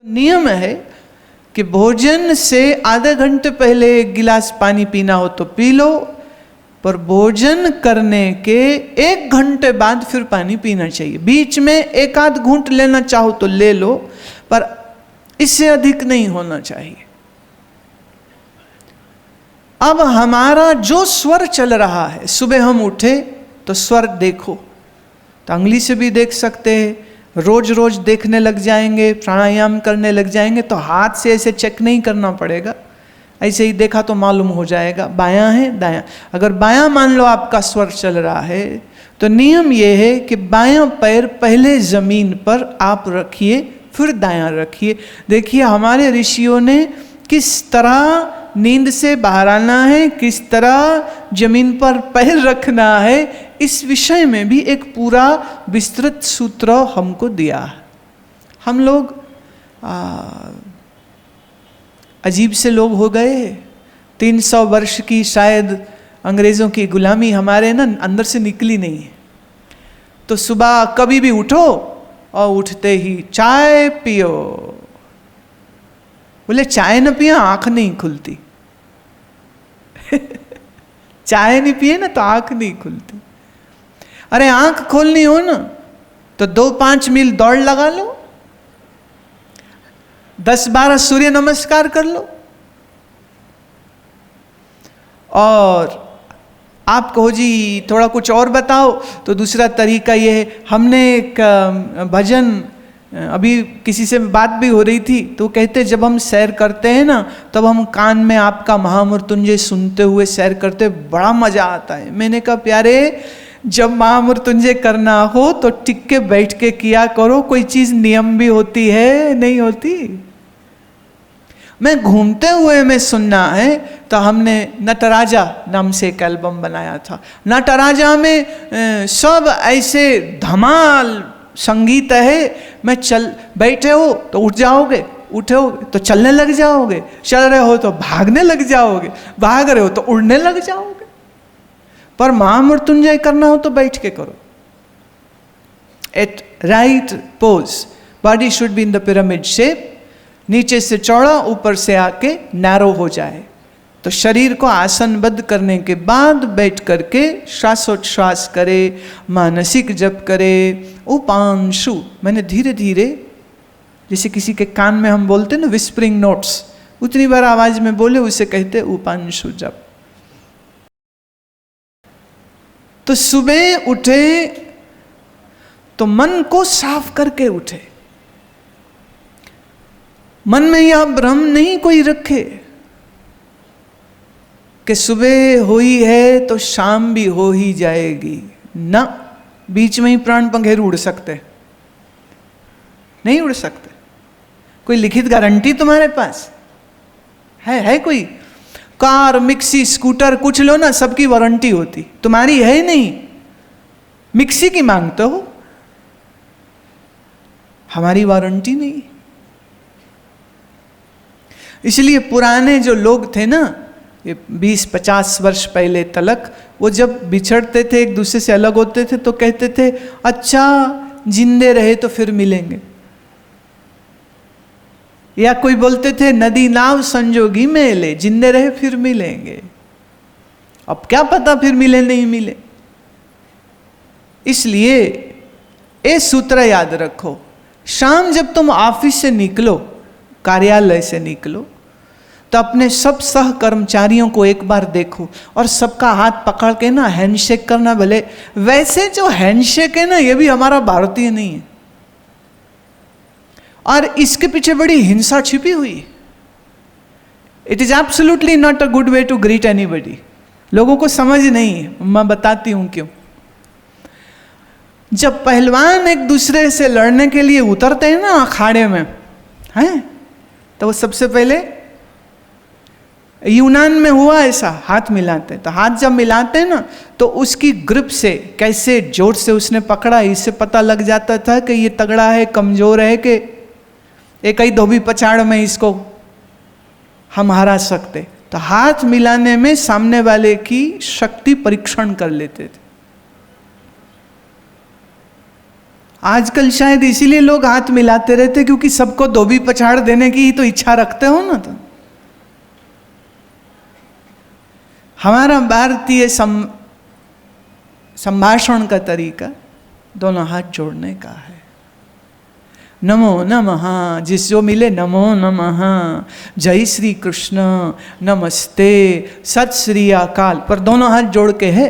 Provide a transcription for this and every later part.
नियम है कि भोजन से आधे घंटे पहले एक गिलास पानी पीना हो तो पी लो, पर भोजन करने के 1 घंटे बाद फिर पानी पीना चाहिए। बीच में एक आध घूंट लेना चाहो तो ले लो, पर इससे अधिक नहीं होना चाहिए। अब हमारा जो स्वर चल रहा है, सुबह हम उठे तो स्वर देखो, तो अंगली से भी देख सकते हैं, रोज रोज देखने लग जाएंगे, प्राणायाम करने लग जाएंगे तो हाथ से ऐसे चेक नहीं करना पड़ेगा, ऐसे ही देखा तो मालूम हो जाएगा बायां है दायां। अगर बायां मान लो आपका स्वर चल रहा है तो नियम यह है कि बायां पैर पहले जमीन पर आप रखिए, फिर दायां रखिए। देखिए हमारे ऋषियों ने किस तरह नींद से बाहर आना है, किस तरह जमीन पर पैर रखना है, इस विषय में भी एक पूरा विस्तृत सूत्र हमको दिया है। हम लोग अजीब से लोग हो गए। 300 वर्ष की शायद अंग्रेज़ों की गुलामी हमारे ना अंदर से निकली नहीं है। तो सुबह कभी भी उठो और उठते ही चाय पियो। बोले चाय न पिया आंख नहीं खुलती। चाय नहीं पिए ना तो आंख नहीं खुलती। अरे आंख खोलनी हो ना तो 2-5 मील दौड़ लगा लो, 10-12 सूर्य नमस्कार कर लो। और आप कहो जी थोड़ा कुछ और बताओ, तो दूसरा तरीका ये है, हमने एक भजन, अभी किसी से बात भी हो रही थी तो कहते जब हम सैर करते हैं ना तब हम कान में आपका महामृत्युंजय सुनते हुए सैर करते, बड़ा मजा आता है। मैंने कहा प्यारे, जब महामृत्युंजय करना हो तो टिक के बैठ के किया करो, कोई चीज नियम भी होती है नहीं होती। मैं घूमते हुए में सुनना है तो हमने नटराजा नाम से एक एल्बम बनाया था। नटराजा में सब ऐसे धमाल संगीत है। मैं बैठे हो तो उठ जाओगे, उठोगे तो चलने लग जाओगे, चल रहे हो तो भागने लग जाओगे, भाग रहे हो तो उड़ने लग जाओगे। पर महामृत्युंजय करना हो तो बैठ के करो, at right pose. Body should be in the pyramid shape, नीचे से चौड़ा ऊपर से आके नैरो हो जाए। तो शरीर को आसनबद्ध करने के बाद बैठ करके श्वासोच्छ्वास करे, मानसिक जप करे, उपांशु। मैंने धीरे धीरे, जैसे किसी के कान में हम बोलते ना विस्परिंग नोट्स, उतनी बार आवाज में बोले उसे कहते उपांशु जप। तो सुबह उठे तो मन को साफ करके उठे, मन में यह भ्रम नहीं कोई रखे कि सुबह हुई है तो शाम भी हो ही जाएगी ना। बीच में ही प्राण पंखेरु उड़ सकते नहीं उड़ सकते। कोई लिखित गारंटी तुम्हारे पास है कोई? कार, मिक्सी, स्कूटर कुछ लो ना, सबकी वारंटी होती, तुम्हारी है नहीं। मिक्सी की मांगते हो, हमारी वारंटी नहीं। इसलिए पुराने जो लोग थे ना, ये 20-50 वर्ष पहले तलक, वो जब बिछड़ते थे, एक दूसरे से अलग होते थे तो कहते थे अच्छा जिंदे रहे तो फिर मिलेंगे। या कोई बोलते थे नदी नाव संजोगी मेले, जिंदे रहे फिर मिलेंगे। अब क्या पता फिर मिले नहीं मिले। इसलिए ये सूत्र याद रखो, शाम जब तुम ऑफिस से निकलो, कार्यालय से निकलो, तो अपने सब सह कर्मचारियों को एक बार देखो और सबका हाथ पकड़ के ना हैंडशेक करना। भले वैसे जो हैंडशेक है ना, ये भी हमारा भारतीय नहीं है, और इसके पीछे बड़ी हिंसा छिपी हुई है। It is absolutely not a good way to greet anybody. लोगों को समझ नहीं है, मैं बताती हूं क्यों। जब पहलवान एक दूसरे से लड़ने के लिए उतरते हैं ना अखाड़े में, हैं, तो वो सबसे पहले, यूनान में हुआ ऐसा, हाथ मिलाते। तो हाथ जब मिलाते ना तो उसकी ग्रिप से कैसे जोर से उसने पकड़ा, इससे पता लग जाता था कि ये तगड़ा है कमजोर है, कि एक ही धोबी पछाड़ में इसको हम हरा सकते। तो हाथ मिलाने में सामने वाले की शक्ति परीक्षण कर लेते थे। आजकल शायद इसीलिए लोग हाथ मिलाते रहते, क्योंकि सबको धोबी पछाड़ देने की ही तो इच्छा रखते हो ना। तो हमारा भारतीय संभाषण का तरीका दोनों हाथ जोड़ने का है। नमो नमः, जिस जो मिले नमो नमः, जय श्री कृष्ण, नमस्ते, सत श्री अकाल, पर दोनों हाथ जोड़ के है।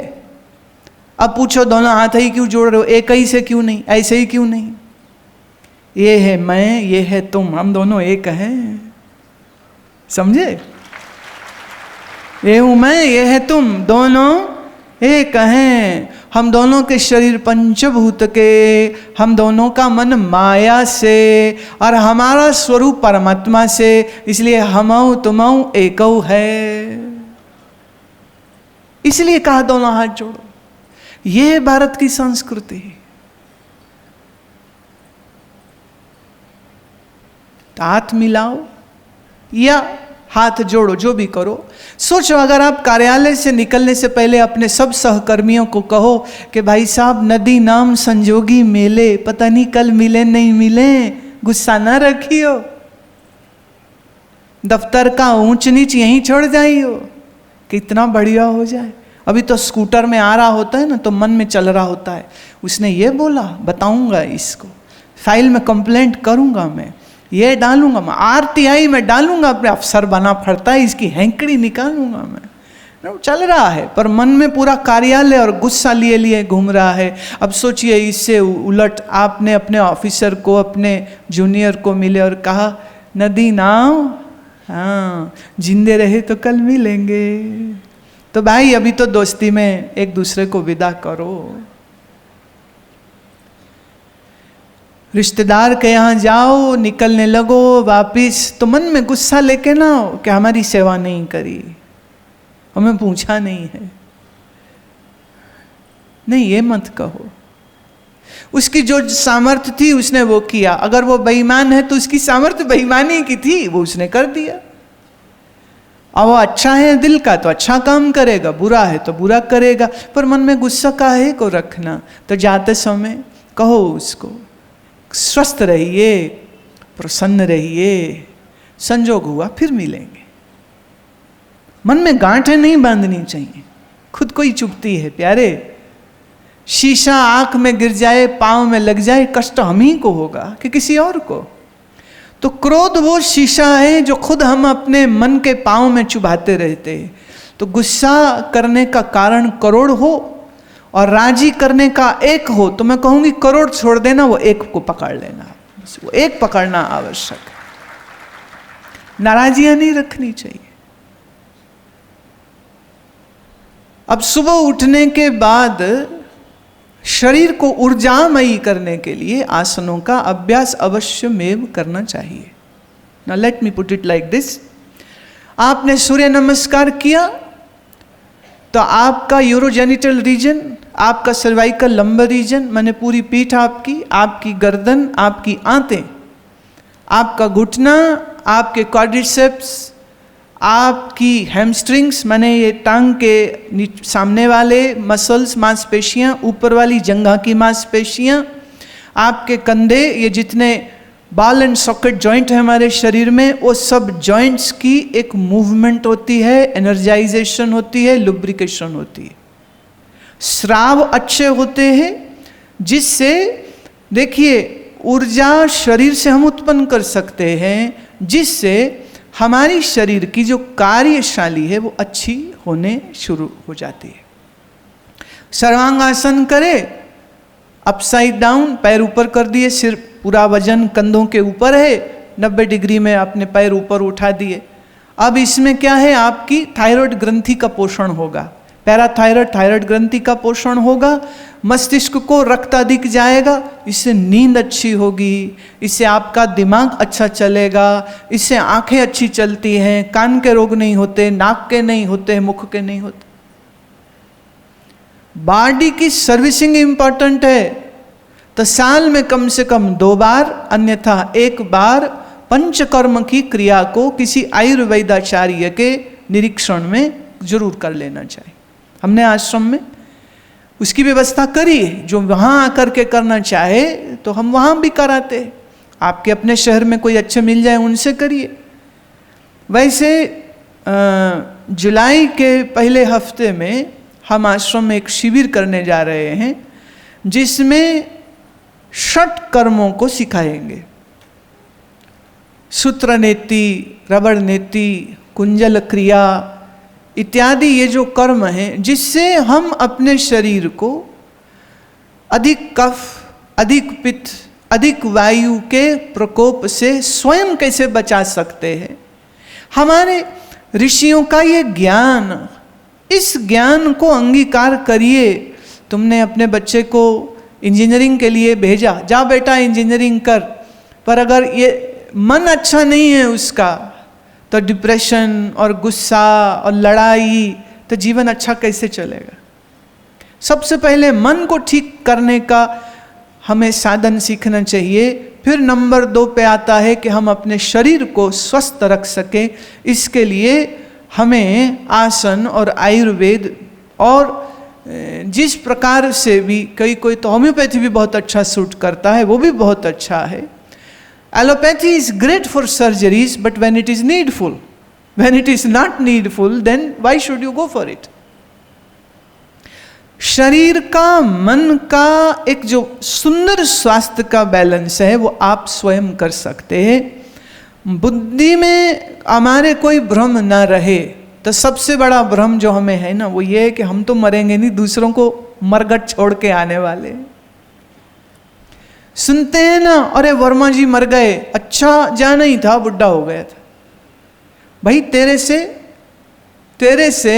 अब पूछो दोनों हाथ ही क्यों जोड़ रहे हो, एक ही से क्यों नहीं, ऐसे ही क्यों नहीं? ये है मैं, ये है तुम, हम दोनों एक हैं, समझे? ये हूं मैं, ये है तुम, दोनों एक हैं। हम दोनों के शरीर पंचभूत के, हम दोनों का मन माया से, और हमारा स्वरूप परमात्मा से, इसलिए हमऊ तुमऊ एकऊ है। इसलिए कहा दोनों हाथ जोड़ो। ये है भारत की संस्कृति। हाथ मिलाओ या हाथ जोड़ो, जो भी करो। सोचो, अगर आप कार्यालय से निकलने से पहले अपने सब सहकर्मियों को कहो कि भाई साहब नदी नाम संजोगी मेले, पता नहीं कल मिले नहीं मिले, गुस्सा ना रखियो, दफ्तर का ऊंच नीच यहीं छोड़ जाइयो, कितना बढ़िया हो जाए। अभी तो स्कूटर में आ रहा होता है ना, तो मन में चल रहा होता है, उसने ये बोला, बताऊंगा इसको, फाइल में कंप्लेंट करूंगा, मैं ये डालूंगा, मैं RTI में डालूंगा, अपने अफसर बना पड़ता है, इसकी हैंकड़ी निकालूंगा मैं। चल रहा है, पर मन में पूरा कार्यालय और गुस्सा लिए लिए घूम रहा है। अब सोचिए, इससे उलट आपने अपने ऑफिसर को, अपने जूनियर को मिले और कहा नदी नाव, हाँ जिंदे रहे तो कल मिलेंगे, तो भाई अभी तो दोस्ती में एक दूसरे को विदा करो। रिश्तेदार के यहाँ जाओ, निकलने लगो वापिस, तो मन में गुस्सा लेके ना हो कि हमारी सेवा नहीं करी, हमें पूछा नहीं है, नहीं ये मत कहो। उसकी जो सामर्थ्य थी उसने वो किया, अगर वो बेईमान है तो उसकी सामर्थ्य बेईमानी की थी, वो उसने कर दिया। और वो अच्छा है दिल का तो अच्छा काम करेगा, बुरा है तो बुरा करेगा, पर मन में गुस्सा काहे को रखना। तो जाते समय कहो उसको, स्वस्थ रहिए, प्रसन्न रहिए, संजोग हुआ फिर मिलेंगे। मन में गांठें नहीं बांधनी चाहिए, खुद को ही चुभती है प्यारे। शीशा आंख में गिर जाए, पांव में लग जाए, कष्ट हम ही को होगा कि किसी और को। तो क्रोध वो शीशा है जो खुद हम अपने मन के पांव में चुभाते रहते हैं। तो गुस्सा करने का कारण करोड़ हो और राजी करने का एक हो, तो मैं कहूंगी करोड़ छोड़ देना, वो एक को पकड़ लेना, वो एक पकड़ना आवश्यक है। नाराजियां नहीं रखनी चाहिए। अब सुबह उठने के बाद शरीर को ऊर्जामयी करने के लिए आसनों का अभ्यास अवश्य में करना चाहिए। Now let me put it like this. आपने सूर्य नमस्कार किया तो आपका यूरोजेनिटल रीजन, आपका सर्वाइकल लंबर रीजन, माने पूरी पीठ आपकी, आपकी गर्दन, आपकी आंतें, आपका घुटना, आपके क्वाड्रिसेप्स, आपकी हैमस्ट्रिंग्स माने ये टांग के सामने वाले मसल्स, मांसपेशियां, ऊपर वाली जंघा की मांसपेशियां, आपके कंधे, ये जितने बॉल एंड सॉकेट जॉइंट है हमारे शरीर में, वो सब जॉइंट्स की एक मूवमेंट होती है, एनर्जाइजेशन होती है, लुब्रिकेशन होती है। स्राव अच्छे होते हैं, जिससे देखिए ऊर्जा शरीर से हम उत्पन्न कर सकते हैं, जिससे हमारी शरीर की जो कार्यशाली है वो अच्छी होने शुरू हो जाती है। सर्वांगासन करे, अपसाइड डाउन, पैर ऊपर कर दिए, सिर पूरा वजन कंधों के ऊपर है, 90 डिग्री में अपने पैर ऊपर उठा दिए। अब इसमें क्या है, आपकी थायराइड ग्रंथि का पोषण होगा, पैराथायराइड थायराइड ग्रंथि का पोषण होगा, मस्तिष्क को रक्त अधिक जाएगा, इससे नींद अच्छी होगी, इससे आपका दिमाग अच्छा चलेगा, इससे आंखें अच्छी चलती हैं, कान के रोग नहीं होते, नाक के नहीं होते, मुख के नहीं होते। बॉडी की सर्विसिंग इंपॉर्टेंट है, तो साल में कम से कम 2 बार, अन्यथा 1 बार पंचकर्म की क्रिया को किसी आयुर्वेदाचार्य के निरीक्षण में जरूर कर लेना चाहिए। हमने आश्रम में उसकी व्यवस्था करी है, जो वहाँ आकर के करना चाहे तो हम वहाँ भी कराते हैं। आपके अपने शहर में कोई अच्छे मिल जाए उनसे करिए। वैसे जुलाई के पहले हफ्ते में हम आश्रम में एक शिविर करने जा रहे हैं जिसमें 6 कर्मों को सिखाएंगे। सूत्र नेति, रबड़ नेति, कुंजल क्रिया इत्यादि ये जो कर्म हैं जिससे हम अपने शरीर को अधिक कफ, अधिक पित्त, अधिक वायु के प्रकोप से स्वयं कैसे बचा सकते हैं। हमारे ऋषियों का ये ज्ञान, इस ज्ञान को अंगीकार करिए। तुमने अपने बच्चे को इंजीनियरिंग के लिए भेजा, जा बेटा इंजीनियरिंग कर, पर अगर ये मन अच्छा नहीं है उसका तो डिप्रेशन और गुस्सा और लड़ाई, तो जीवन अच्छा कैसे चलेगा। सबसे पहले मन को ठीक करने का हमें साधन सीखना चाहिए। फिर नंबर 2 पे आता है कि हम अपने शरीर को स्वस्थ रख सकें। इसके लिए हमें आसन और आयुर्वेद और जिस प्रकार से भी कोई तो होम्योपैथी भी बहुत अच्छा सूट करता है, वो भी बहुत अच्छा है। Allopathy is great for surgeries, but when it is needful, when it is not needful, then why should you go for it? शरीर का, मन का एक जो सुंदर स्वास्थ्य का बैलेंस है वो आप स्वयं कर सकते हैं। बुद्धि में हमारे कोई भ्रम ना रहे। तो सबसे बड़ा भ्रम जो हमें है ना वो ये है कि हम तो मरेंगे नहीं, दूसरों को मरगट छोड़ के आने वाले हैं। सुनते हैं ना, अरे वर्मा जी मर गए, अच्छा जाना ही था, बुढ़ा हो गया था। भाई तेरे से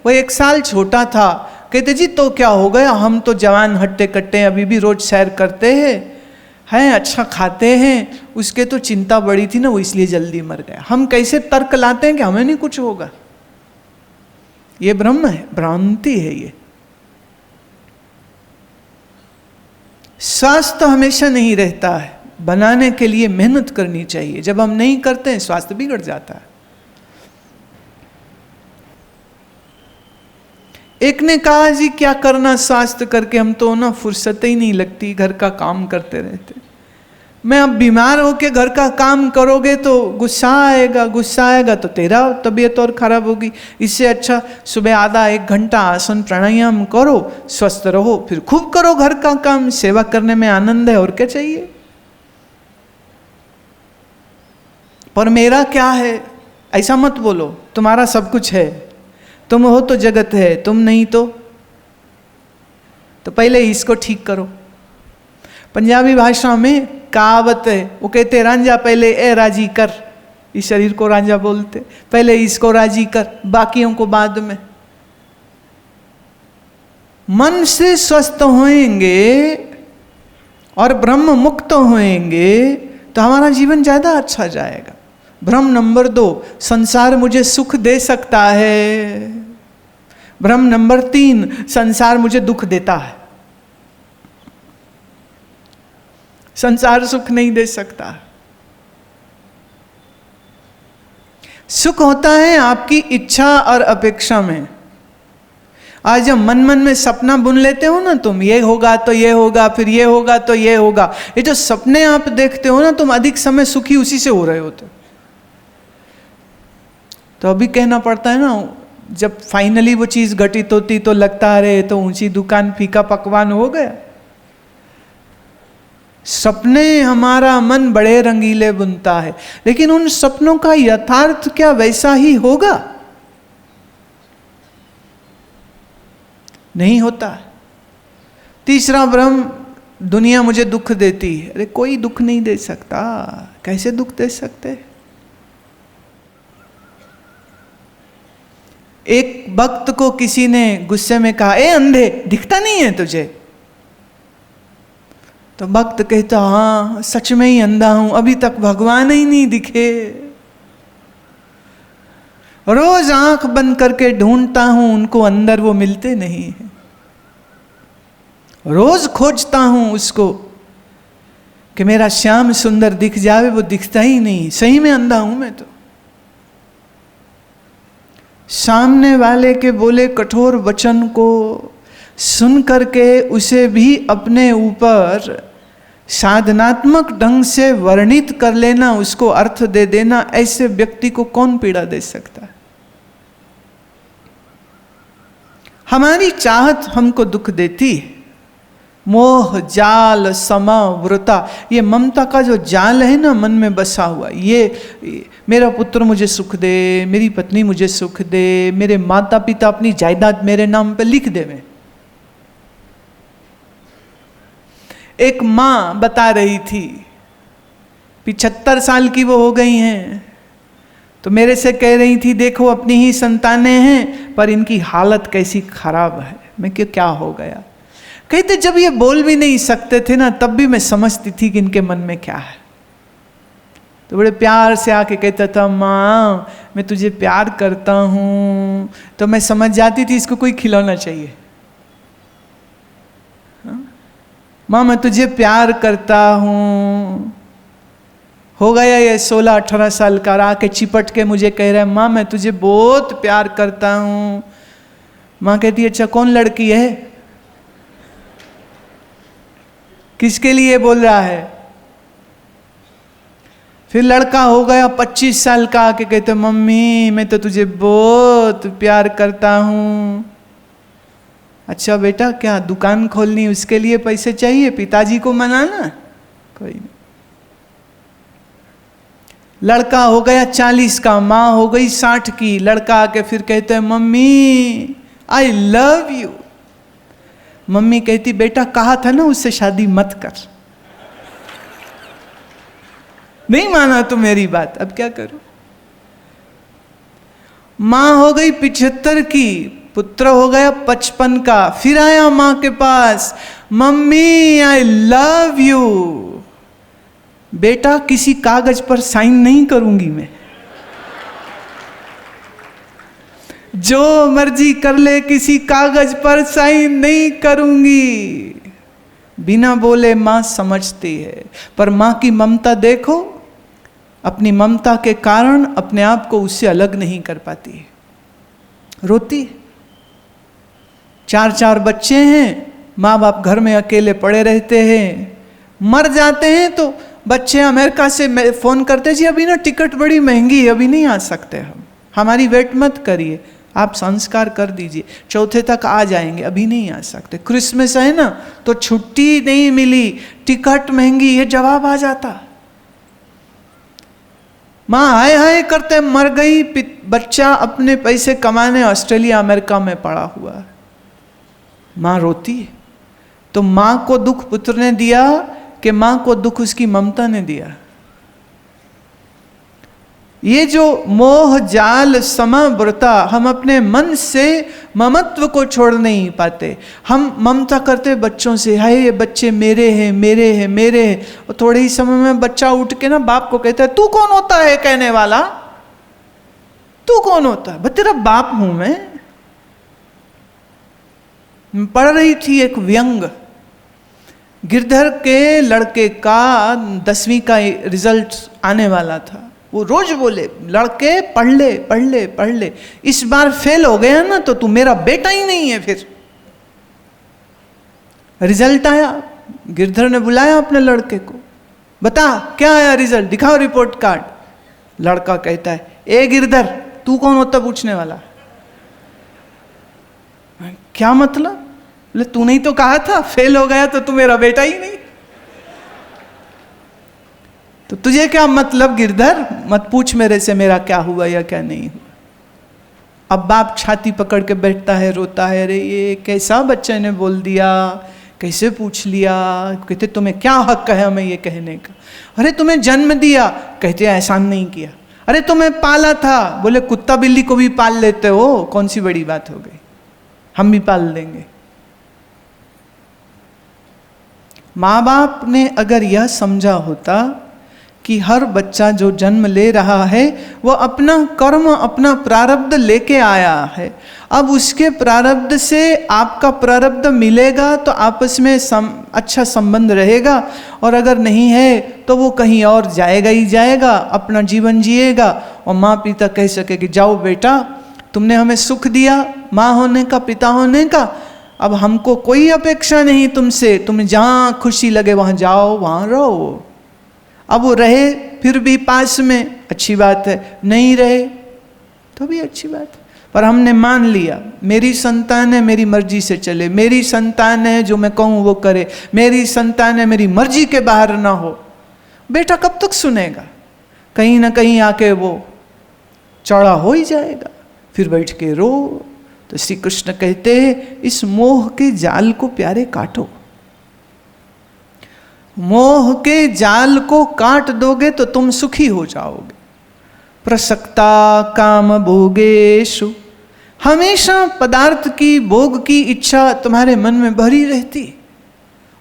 वो 1 साल छोटा था, कहते जी तो क्या हो गया, हम तो जवान हट्टे कट्टे अभी भी रोज सैर करते हैं, अच्छा खाते हैं, उसके तो चिंता बड़ी थी ना, वो इसलिए जल्दी मर गया। हम कैसे तर्क लाते हैं कि हमें नहीं कुछ होगा। ये ब्रह्म है, भ्रांति है ये। स्वास्थ्य हमेशा नहीं रहता है, बनाने के लिए मेहनत करनी चाहिए। जब हम नहीं करते हैं स्वास्थ्य बिगड़ जाता है। एक ने कहा जी क्या करना स्वास्थ्य करके, हम तो ना फुर्सत ही नहीं लगती, घर का काम करते रहते। मैं अब बीमार होके घर का काम करोगे तो गुस्सा आएगा तो तेरा तबीयत और खराब होगी। इससे अच्छा सुबह आधा 1 घंटा आसन प्राणायाम करो, स्वस्थ रहो, फिर खूब करो घर का काम। सेवा करने में आनंद है, और क्या चाहिए। पर मेरा क्या है, ऐसा मत बोलो। तुम्हारा सब कुछ है, तुम हो तो जगत है, तुम नहीं तो पहले इसको ठीक करो। पंजाबी भाषा में कहावत है, वो कहते रांझा पहले ए राजी कर। इस शरीर को रांझा बोलते, पहले इसको राजी कर, बाकियों को बाद में। मन से स्वस्थ होएंगे और ब्रह्म मुक्त होएंगे तो हमारा जीवन ज्यादा अच्छा जाएगा। भ्रम नंबर 2, संसार मुझे सुख दे सकता है। भ्रम नंबर 3, संसार मुझे दुख देता है। संसार सुख नहीं दे सकता। सुख होता है आपकी इच्छा और अपेक्षा में। आज जब मन में सपना बुन लेते हो ना तुम, ये होगा तो ये होगा, फिर ये होगा तो ये होगा, ये जो सपने आप देखते हो ना, तुम अधिक समय सुखी उसी से हो रहे होते। तो अभी कहना पड़ता है ना, जब फाइनली वो चीज घटित होती तो लगता है तो ऊंची दुकान फीका पकवान हो गया। सपने हमारा मन बड़े रंगीले बुनता है, लेकिन उन सपनों का यथार्थ क्या वैसा ही होगा? नहीं होता। तीसरा भ्रम, दुनिया मुझे दुख देती है। अरे कोई दुख नहीं दे सकता। कैसे दुख दे सकते? एक भक्त को किसी ने गुस्से में कहा, ए अंधे, दिखता नहीं है तुझे? तो भक्त कहता, हाँ सच में ही अंधा हूं, अभी तक भगवान ही नहीं दिखे। रोज आंख बंद करके ढूंढता हूं उनको, अंदर वो मिलते नहीं है। रोज खोजता हूं उसको कि मेरा श्याम सुंदर दिख जावे, वो दिखता ही नहीं। सही में अंधा हूं मैं तो। सामने वाले के बोले कठोर वचन को सुन करके उसे भी अपने ऊपर साधनात्मक ढंग से वर्णित कर लेना, उसको अर्थ दे देना, ऐसे व्यक्ति को कौन पीड़ा दे सकता है? हमारी चाहत हमको दुख देती है। मोह जाल समावृता, ये ममता का जो जाल है ना मन में बसा हुआ, ये मेरा पुत्र मुझे सुख दे, मेरी पत्नी मुझे सुख दे, मेरे माता पिता अपनी जायदाद मेरे नाम पे लिख देवे। एक माँ बता रही थी, 75 साल की वो हो गई हैं, तो मेरे से कह रही थी देखो अपनी ही संतानें हैं पर इनकी हालत कैसी खराब है। मैं क्या हो गया? कहते जब ये बोल भी नहीं सकते थे ना तब भी मैं समझती थी कि इनके मन में क्या है। तो बड़े प्यार से आके कहता था माँ मैं तुझे प्यार करता हूँ, तो मैं समझ जाती थी इसको कोई खिलौना चाहिए। माँ मैं तुझे प्यार करता हूँ। हो गया ये 16-18 साल का, आके चिपट के मुझे कह रहा है माँ मैं तुझे बहुत प्यार करता हूँ। माँ कहती है अच्छा कौन लड़की है, किसके लिए बोल रहा है? फिर लड़का हो गया 25 साल का, आके कहते मम्मी मैं तो तुझे बहुत प्यार करता हूँ। अच्छा बेटा क्या दुकान खोलनी, उसके लिए पैसे चाहिए, पिताजी को मनाना? कोई नहीं। लड़का हो गया 40 का, माँ हो गई 60 की, लड़का आके फिर कहते हैं mummy I love you. Mummy कहती बेटा कहा था ना उससे शादी मत कर। नहीं माना तो मेरी बात, अब क्या करूं? माँ हो गई 75 की, पुत्र हो गया 55 का, फिर आया माँ के पास मम्मी आई लव यू। बेटा किसी कागज पर साइन नहीं करूंगी मैं, जो मर्जी कर ले किसी कागज पर साइन नहीं करूंगी। बिना बोले मां समझती है, पर मां की ममता देखो, अपनी ममता के कारण अपने आप को उससे अलग नहीं कर पाती है, रोती। 4-4 बच्चे हैं, माँ बाप घर में अकेले पड़े रहते हैं, मर जाते हैं तो बच्चे अमेरिका से फोन करते जी अभी ना टिकट बड़ी महंगी है, अभी नहीं आ सकते हम, हमारी वेट मत करिए, आप संस्कार कर दीजिए, चौथे तक आ जाएंगे, अभी नहीं आ सकते। क्रिसमस है ना तो छुट्टी नहीं मिली, टिकट महंगी, ये जवाब आ जाता। माँ हाय हाय करते मर गई, बच्चा अपने पैसे कमाने ऑस्ट्रेलिया अमेरिका में पड़ा हुआ, माँ रोती है। तो माँ को दुख पुत्र ने दिया कि माँ को दुख उसकी ममता ने दिया? ये जो मोह जाल समावृता, हम अपने मन से ममत्व को छोड़ नहीं पाते। हम ममता करते बच्चों से, हाय ये बच्चे मेरे हैं मेरे हैं मेरे हैं, और थोड़े ही समय में बच्चा उठ के ना बाप को कहता है तू कौन होता है कहने वाला, तू कौन होता है? तेरा बाप हूं मैं। पढ़ रही थी एक व्यंग, गिरधर के लड़के का 10वीं का रिजल्ट आने वाला था, वो रोज बोले लड़के पढ़ ले पढ़ ले पढ़ ले, इस बार फेल हो गया ना तो तू मेरा बेटा ही नहीं है। फिर रिजल्ट आया, गिरधर ने बुलाया अपने लड़के को, बता क्या आया रिजल्ट, दिखाओ रिपोर्ट कार्ड। लड़का कहता है ए गिरधर तू कौन होता पूछने वाला? क्या मतलब? बोले तूने ही तो कहा था फेल हो गया तो तू मेरा बेटा ही नहीं, तो तुझे क्या मतलब गिरधर, मत पूछ मेरे से मेरा क्या हुआ या क्या नहीं हुआ। अब बाप छाती पकड़ के बैठता है, रोता है, अरे ये कैसा बच्चे ने बोल दिया, कैसे पूछ लिया। कहते तुम्हें क्या हक है हमें ये कहने का? अरे तुम्हें जन्म दिया, कहते एहसान नहीं किया। अरे तुम्हें पाला था, बोले कुत्ता बिल्ली को भी पाल लेते हो, कौन सी बड़ी बात हो गई, हम भी पाल देंगे। माँ बाप ने अगर यह समझा होता कि हर बच्चा जो जन्म ले रहा है वो अपना कर्म अपना प्रारब्ध लेके आया है, अब उसके प्रारब्ध से आपका प्रारब्ध मिलेगा तो आपस में अच्छा संबंध रहेगा, और अगर नहीं है तो वो कहीं और जाएगा ही जाएगा, अपना जीवन जिएगा। और माँ पिता कह सके कि जाओ बेटा तुमने हमें सुख दिया माँ होने का पिता होने का, अब हमको कोई अपेक्षा नहीं तुमसे, तुम जहाँ खुशी लगे वहाँ जाओ, वहाँ रहो। अब वो रहे फिर भी पास में, अच्छी बात है, नहीं रहे तो भी अच्छी बात है। पर हमने मान लिया मेरी संतान है, मेरी मर्जी से चले, मेरी संतान है, जो मैं कहूँ वो करे, मेरी संतान है, मेरी मर्जी के बाहर ना हो। बेटा कब तक सुनेगा? कहीं ना कहीं आके वो चौड़ा हो ही जाएगा, फिर बैठ के रो। तो श्री कृष्ण कहते हैं इस मोह के जाल को प्यारे काटो। मोह के जाल को काट दोगे तो तुम सुखी हो जाओगे। प्रसक्ता काम भोगेषु, हमेशा पदार्थ की भोग की इच्छा तुम्हारे मन में भरी रहती,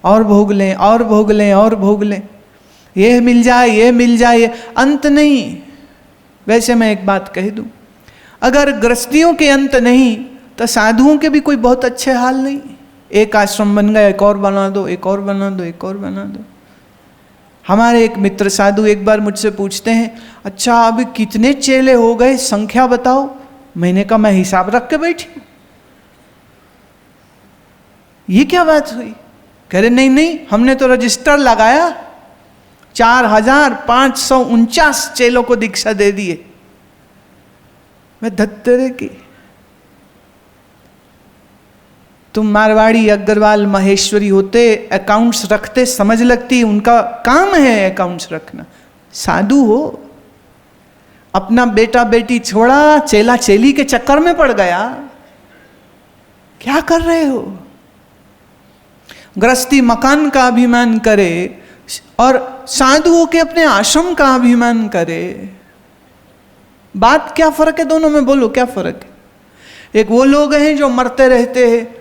और भोग लें और भोग लें और भोग लें, ये मिल जाए ये मिल जाए, अंत नहीं। वैसे मैं एक बात कह दूं, अगर गृहस्थियों के अंत नहीं तो साधुओं के भी कोई बहुत अच्छे हाल नहीं। एक आश्रम बन गया, एक और बना दो, एक और बना दो, एक और बना दो। हमारे एक मित्र साधु एक बार मुझसे पूछते हैं, अच्छा अभी कितने चेले हो गए, संख्या बताओ। मैंने कहा मैं हिसाब रख के बैठी हूं। ये क्या बात हुई? कह रहे नहीं नहीं, हमने तो रजिस्टर लगाया, 4549 चेलों को दीक्षा दे दिए। मैं धत्तेरे की, तुम मारवाड़ी अग्रवाल महेश्वरी होते, अकाउंट्स रखते, समझ लगती, उनका काम है अकाउंट्स रखना। साधु हो, अपना बेटा बेटी छोड़ा, चेला चेली के चक्कर में पड़ गया। क्या कर रहे हो? गृहस्थी मकान का अभिमान करे और साधुओं के अपने आश्रम का अभिमान करे। बात क्या फर्क है दोनों में? बोलो क्या फर्क है? एक वो लोग हैं जो मरते रहते हैं,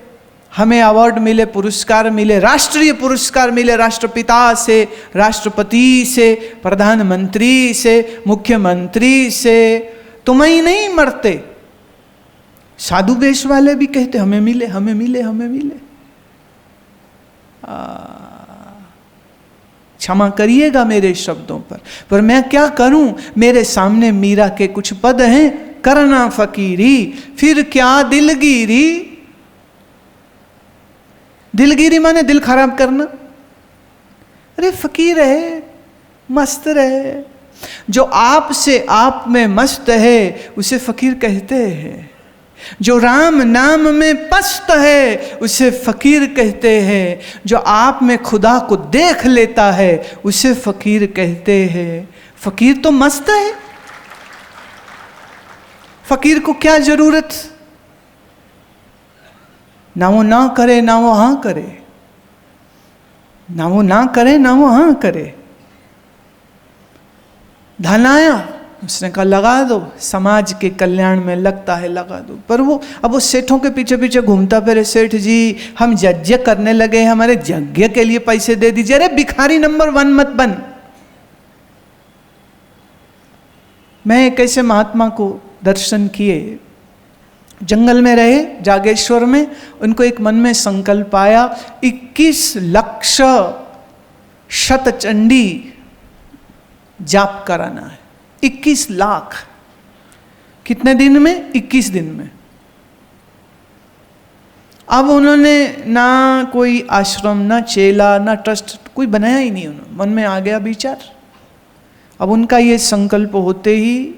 हमें अवार्ड मिले, पुरस्कार मिले, राष्ट्रीय पुरस्कार मिले, राष्ट्रपिता से, राष्ट्रपति से, प्रधानमंत्री से, मुख्यमंत्री से, तुम ही नहीं मरते। साधु वेश वाले भी कहते हमें मिले हमें मिले हमें मिले। क्षमा करिएगा मेरे शब्दों पर मैं क्या करूं? मेरे सामने मीरा के कुछ पद हैं, करना फकीरी फिर क्या दिलगिरी। दिलगिरी माने दिल खराब करना। अरे फकीर है, मस्त रहे, जो आप से आप में मस्त है उसे फकीर कहते हैं। जो राम नाम में पस्त है उसे फकीर कहते हैं। जो आप में खुदा को देख लेता है उसे फकीर कहते हैं। फकीर तो मस्त है, फकीर को क्या जरूरत? ना वो ना करे ना वो हाँ करे, ना वो ना करे ना वो हाँ करे। धन आया, उसने कहा लगा दो, समाज के कल्याण में लगता है लगा दो। पर वो अब वो सेठों के पीछे पीछे घूमता फिरे, सेठ जी हम यज्ञ करने लगे, हमारे यज्ञ के लिए पैसे दे दीजिए। अरे भिखारी नंबर 1 मत बन। मैं एक ऐसे महात्मा को दर्शन किए, जंगल में रहे जागेश्वर में। उनको एक मन में संकल्प आया, 21 लक्ष शतचंडी जाप कराना है। 21 लाख कितने दिन में? 21 दिन में। अब उन्होंने ना कोई आश्रम, ना चेला, ना ट्रस्ट कोई बनाया ही नहीं। उन्होंने मन में आ गया विचार। अब उनका ये संकल्प होते ही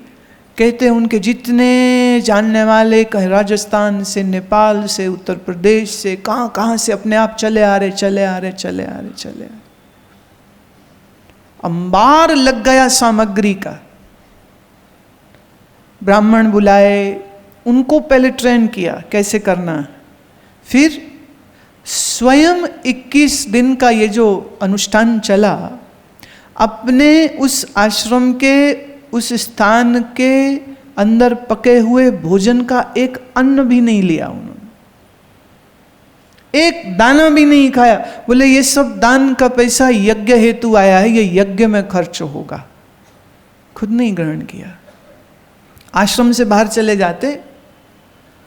कहते हैं उनके जितने जानने वाले, कहीं राजस्थान से, नेपाल से, उत्तर प्रदेश से, कहाँ कहाँ से अपने आप चले आ रहे चले आ रहे चले आ रहे चले आ रहे। अंबार लग गया सामग्री का। ब्राह्मण बुलाए, उनको पहले ट्रेन किया कैसे करना है। फिर स्वयं 21 दिन का ये जो अनुष्ठान चला, अपने उस आश्रम के उस स्थान के अंदर पके हुए भोजन का एक अन्न भी नहीं लिया उन्होंने, एक दाना भी नहीं खाया। बोले ये सब दान का पैसा यज्ञ हेतु आया है, ये यज्ञ में खर्च होगा। खुद नहीं ग्रहण किया। आश्रम से बाहर चले जाते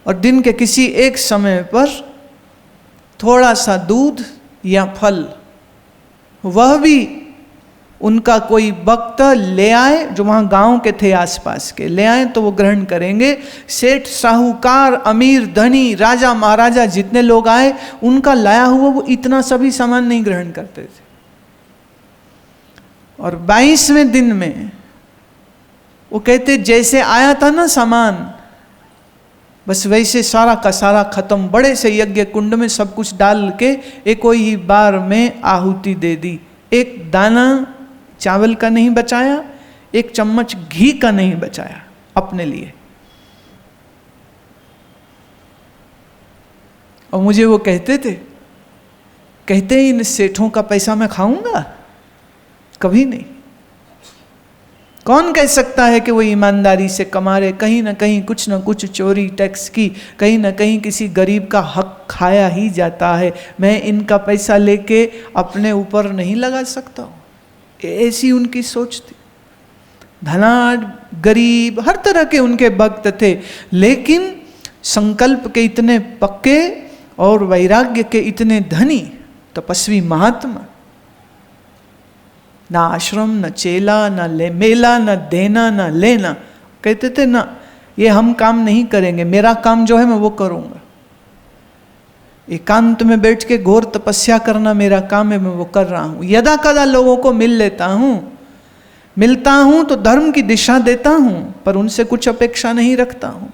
और दिन के किसी एक समय पर थोड़ा सा दूध या फल, वह भी उनका कोई भक्त ले आए, जो वहाँ गांव के थे आसपास के, ले आए तो वो ग्रहण करेंगे। सेठ, साहूकार, अमीर, धनी, राजा महाराजा जितने लोग आए, उनका लाया हुआ वो इतना सभी सामान नहीं ग्रहण करते थे। और 22वें दिन में वो कहते जैसे आया था ना सामान, बस वैसे सारा का सारा खत्म। बड़े से यज्ञ कुंड में सब कुछ डाल के एक ही बार में आहुति दे दी। एक दाना चावल का नहीं बचाया, एक चम्मच घी का नहीं बचाया अपने लिए। और मुझे वो कहते थे, कहते इन सेठों का पैसा मैं खाऊंगा? कभी नहीं। कौन कह सकता है कि वो ईमानदारी से कमा रहे? कहीं ना कहीं कुछ ना कुछ चोरी टैक्स की, कहीं ना कहीं किसी गरीब का हक खाया ही जाता है। मैं इनका पैसा लेके अपने ऊपर नहीं लगा सकता हूँ। ऐसी उनकी सोच थी। धनाढ़, गरीब, हर तरह के उनके भक्त थे, लेकिन संकल्प के इतने पक्के और वैराग्य के इतने धनी तपस्वी महात्मा। ना आश्रम, न चेला, न ले मेला, न देना न लेना। कहते थे ना, ये हम काम नहीं करेंगे, मेरा काम जो है मैं वो करूँगा। एकांत में बैठ के घोर तपस्या करना मेरा काम है, मैं वो कर रहा हूँ। यदा कदा लोगों को मिल लेता हूँ, मिलता हूँ तो धर्म की दिशा देता हूँ, पर उनसे कुछ अपेक्षा नहीं रखता हूँ,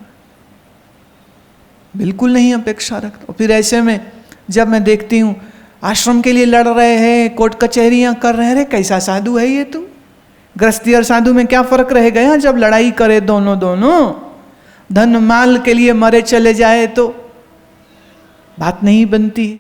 बिल्कुल नहीं अपेक्षा रखता। फिर ऐसे में जब मैं देखती हूँ आश्रम के लिए लड़ रहे हैं, कोर्ट कचहरियाँ कर रहे हैं, कैसा साधु है ये तू? गृहस्थी और साधु में क्या फर्क रह गया जब लड़ाई करे दोनों धन माल के लिए मरे चले जाए तो बात नहीं बनती है।